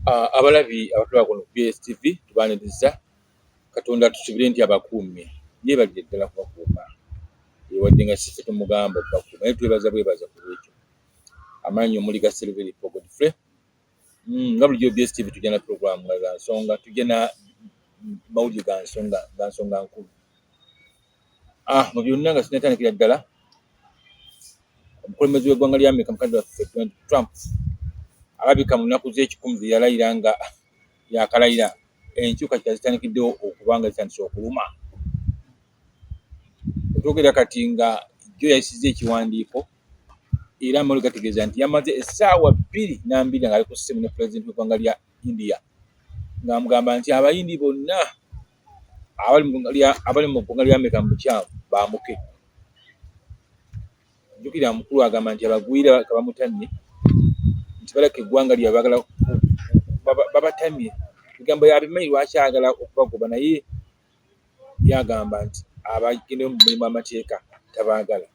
Abalabi abatwala kuno BSTV tubaaniriza Katonda tusubire nti abakuumye yeebalire ddala kubakuuma wadde nga siffe tumugamba okubakuuma naye twebaza bwebaza ku lwekyo amaanyi omuli ga Silveri Godfrey nga bulijjo BSTV tujja na puroguramu nga za nsonga tujja na mawulire ga nsonga nkulu mu byonna nga sinatandikira ddala omukulembeze w'eggwanga lya Amerika mukadde waffe Donald Trump alabika mu nnaku z'ekikumi ze yalayira nga yakalayira enkyuka zitandikiddewo okuba nga zitandise okuluma. Otwogera kati nga jjo yayisizza ekiwandiiko era amawulire gategeeza nti yamaze essaawa 2:20 nga ali ku ssimu ne pulezidenti w'eggwanga lya India ng'amugamba nti abayindi bonna abali mu ggwanga lya Amerika mu bukyamu baamuke. Jjukira mukulu agamba nti abagwira kabamutamye nti baleka eggwanga lye baagala babatamye bigambo yabimanyi lwaki ayagala okubagoba naye yagamba nti abagenda mu mulimu amateeka tabaagala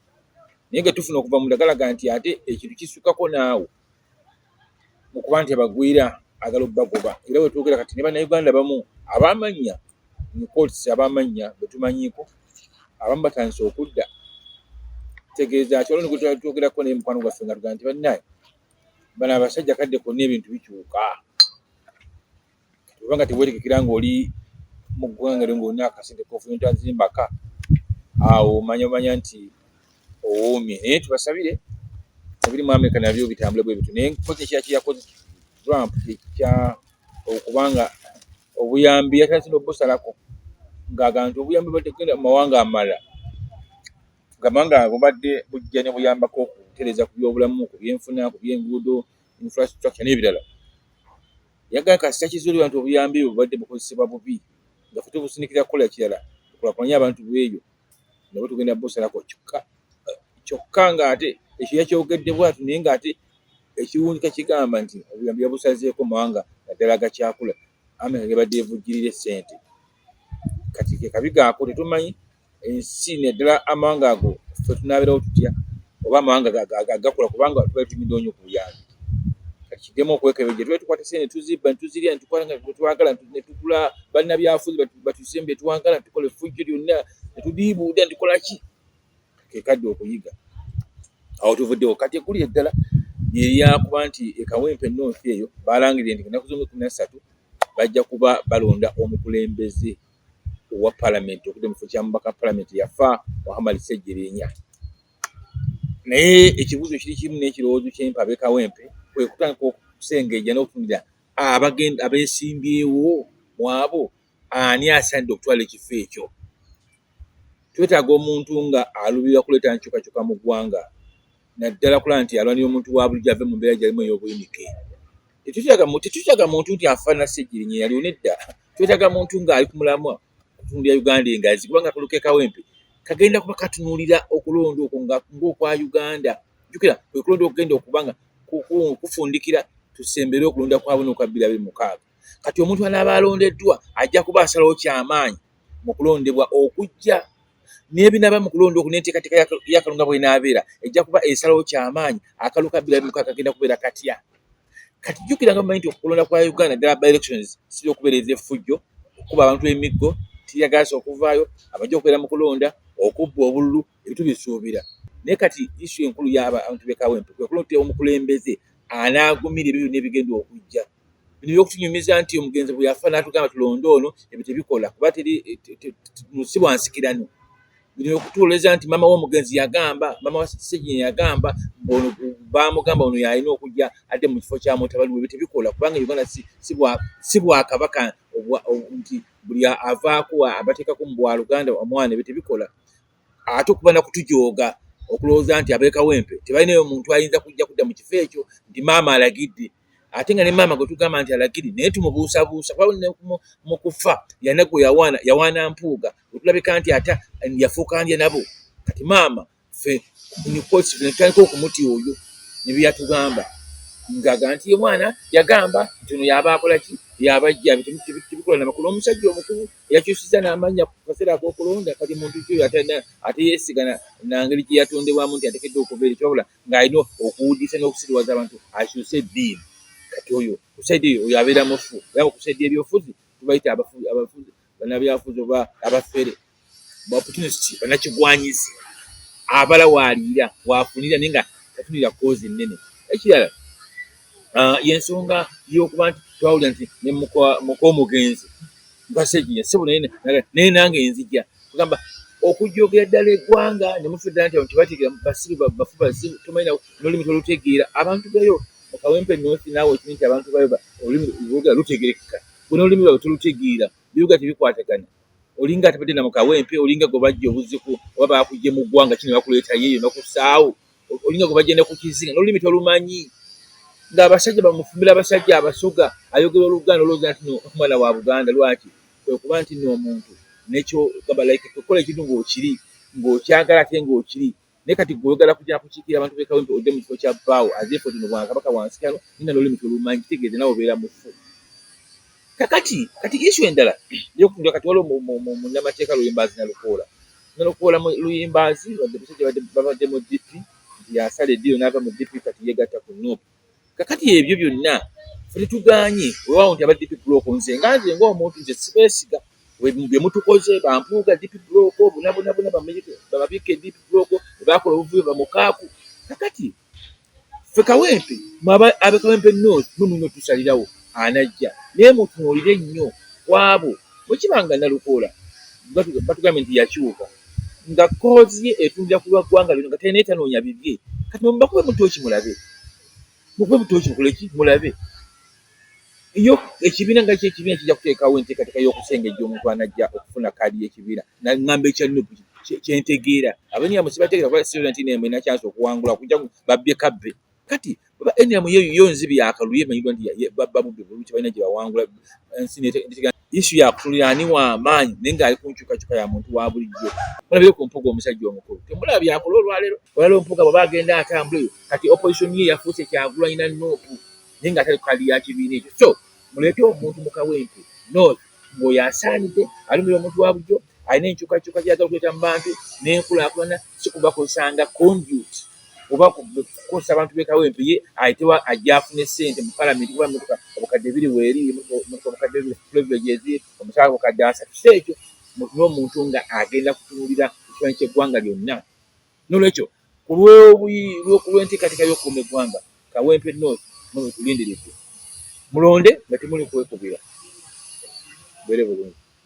naye nga tufuna okuva mu ndagalaga nti ate ekintu kisukkako naawe mu kuba nti abagwira agala okubagoba era bwe twogera kati ne bannayuganda bamu abamanya mukootisi abamanya bwe tumanyiiko abamu batandise okudda tegeeza ati olwo gwe twogerako naye mukwano gwaffe nga tugaa nti bannaye bano abasajja kadde konna ebintu bikyuka kubanga teweetegekera ng'oli mu ggwanga lyo ng'olina akasente kofunta zimbaka awo omanya nti owoomye naye tubasabire ebiri mu Amerika nabyo bitambule bwe bitu naye nkoze ekirala yakoze Trump ekya okubanga obuyambi yatandise n'obusalako ng'agamba nti obuyambi bategenda mu mawanga amalala gamanga bubadde bujja ne buyambako okutereeza ku byobulamu ku byenfuna ku byenguudo infrastructure n'ebirala yagala kasita kizuulibwa nti obuyambi bubadde bukozesebwa bubi nga ffe tubusindikira kukola kirala tukulaakulanya abantu bw'ebyo nabo tugenda busalako kyokka ng'ate ekyo yakyogedde bwatu naye ng'ate ekiwunzika kigamba nti obuyambi yabusazeeko mawanga naddala agakyakula Amerika gebadde evujjirira essente kati ke kabi gaako tetumanyi ensi naddala amawanga ago ffe tunaabeerawo tutya oba amawanga gakula kubanga tuba tumiddeo nnyo ku buyambi kati kiddemu okwekebejja tube tukwata sente ne tuzibba ne tuzirya ne tukwata nga twagala ne tugula bannabyafuzi batusembe twagala ne tukola effujjo lyonna ne tudiibuuda ne tukola ki ke kadde okuyiga awo tuvuddewo kati eggulu eddala lyakuba nti ekawempe North eyo balangirira nti ennaku z'omwezi 13 bajja kuba balonda omukulembeze owa palamenti okudde mu kifo kya mubaka palamenti yafa Muhammad Ssejjerinya naye ekibuuzo kiri kimu n'ekirowoozo ky'empa ab'ekawempe kwe kutandika okusengejja n'okutunira abeesimbyewo mu abo ani asaanidde okutwala ekifo ekyo. Twetaaga omuntu nga alubirira kuleeta nkyukakyuka mu ggwanga naddala kulaba nti alwanira omuntu wa bulijjo ave mu mbeera gyalimu ey'obuyinike. Tetutyaga muntu nti afaanana Ssejjerinya yali nedda twetaaga muntu ng'ali ku mulamwa okutunuulira Uganda engazi kubanga akalo k'ekawempe kagenda kuba katunuulira okulonda okwo ng'okwa Uganda. Jjukira kwe kulonda okugenda okuba nga kufundikira tusembere okulonda kwa 2026. Kati omuntu anaaba alondeddwa ajja kuba asalawo kyamaanyi mu kulondebwa okujja n'ebinaba mu kulonda okwo n'enteekateeka y'akalunga bw'enaabeera ejja kuba esalawo kyamaanyi akalu ka 2026 kagenda kubeera katya. Kati jjukira nga mumanyi nti okulonda kwa Uganda ddala by elections si okubeereza effujjo okuba abantu emiggo tiyagaasa okuvaayo abajja okubeera mu kulonda okubba obululu ebitu bisuubira naye kati isu enkulu y'abantu b'ekawempe kwe kulonda omukulembeze anaagumira ebyo n'ebigenda okujja bino by'okutunyumiza nti omugenzi bwe yafa n'atugamba tulonde ono ebyo tebikola kuba si bwansikirano bino okutuuleza nti maama w'omugenzi yagamba maama wa Ssejjerinya yagamba ono baamugamba ono yalina okujja adde mu kifo kya mutabani we tebikola kubanga Uganda si bwakabaka nti buli avaako abateekako mu bwaluganda omwana ebyo tebikola ate okuba na kutujooga okulowooza nti ab'ekawempe tebalinayo muntu ayinza kudda mu kifo ekyo nti maama alagidde ate nga ne maama gwe tugamba nti alagidde naye tumubuusabuusa kuba mu kufa yalina gwe yawaana mpuuga otulabika nti ate yafuuka ndya nabo kati maama ffe nikosi netutandika okumuti oyo ne bye yatugamba ngaga nti omwana yagamba nti ono yaba akola ki yabajja tebikola namakulu omusajja omukulu yakyusiza n'amannya ku kaseera ak'okulonda kati muntu kyo ate yeesigana nangeri gye yatondebwamu nti ateekeddwa okubeera ekyobula ng'alina okuwuddisa n'okusiriwaza abantu akyuse eddiini kati oyo kusaidi oyo abeera mufu yabo kusaidi ebyofuzi tubaita abafuzi banabyafuzi oba abafere ba opportunity banakigwanyizi abala waliira wafunira nenga tafunira kozi nene ekirala yensonga y'okuba nti twawulira nti ne mukomugenzi basegiye sebo nene nange enzija kugamba okujogera ddala eggwanga ne mufudda nti abantu bategeera basiru bafu basiru tumayina n'olulimi tolutegeera abantu bayo mu Kawempe North naawe okimanyi nti abantu bayo olulimi lwogera lutegerekeka bwe n'olulimi lwabwe tolutegeera biruga tebikwatagana olinga atabadde na mu Kawempe olinga gwe bajja obuziku oba bakujje mu ggwanga kino bakuleeta yeeyo n'okusaawo olinga gwe bajja ne ku kizinga n'olulimi tolumanyi ng'abasajja bamufumira abasajja abasoga ayogera Oluganda olowooza nti no omwana wa Buganda lwaki kwe kuba nti no omuntu nekyo gamba like kukola ekintu ng'okyagala ate ng'okiri naye kati gw'oyagala kujja kukiikira abantu b'e Kawempe odde mu kifo kya bbaawo azeefo tino Bwakabaka wansi kano ninga n'olulimi tolumanyi kitegeeze nawe obeera mufu kati issue endala y'okutundira kati waliwo munnamateeka Luyimbaazi Nalukoola mu Luyimbaazi babadde mu DP nti yasala eddiiro n'ava mu DP kati yeegatta ku NUP kakati ebyo byonna ffe tetuganye weewaawo nti aba DP block nze ng'omuntu nze sibeesiga bye mutukoze bampuuga DP block bonna bababiika DP block baakola obuvuyo bamukaaku kakati ffe Kawempe ab'e Kawempe North muno tusalirawo anajja naye mutunuulire nnyo kwabo bwe kibanga Nalukoola batugambye nti yakyuka nga koozi ye etundira ku lwa ggwanga lino nga talina etanoonya bibye kati mubakube mutooki mulabe mukube mutooki mukoleki mulabe iyo ekibiina nga kyekibiina kijja kuteekawo enteekateeka y'okusengejja omuntu anajja okufuna kaadi y'ekibiina naŋŋamba ekya NUP kyentegeera abenyamu sibategeera kuba Sylvantin Emwe ina chance okuwangula kujja babbye kabbe kati enyamu yo nzibi yakaluye manyibwa nti babudde bulungi balina gye bawangula ensi issue yakutunulira ani w'amaanyi naye ng'ali ku nkyukakyuka ya muntu wa bulijjo mulabire ku mpuga omusajja omukulu temulaba byakola olwaleero olwaleero mpuga bw'aba agenda atambule kati opposition ye yafuuse Kyagulanyi na NUP naye ng'atali ku kaadi ya kibiina ekyo so muleete omuntu mu Kawempe North ng'oyo asaanidde alumira omuntu wa bulijjo alina enkyukakyuka gy'ayagala okuleeta mu bantu n'enkulaakulana si kubakozesanga conduit oba kukozesa abantu b'e Kawempe ye ayitewa ajja afune ssente mu palamenti kuba emmotoka obukadde biri weeri obukadde biri privileges omusaala obukadde 3 so ekyo n'omuntu nga agenda kutunulira ekifaananyi ky'eggwanga lyonna n'olwekyo ku lw'enteekateeka y'okukuuma eggwanga Kawempe North muno tulindiridde mulonde nga temuli kwekubira bere bulungi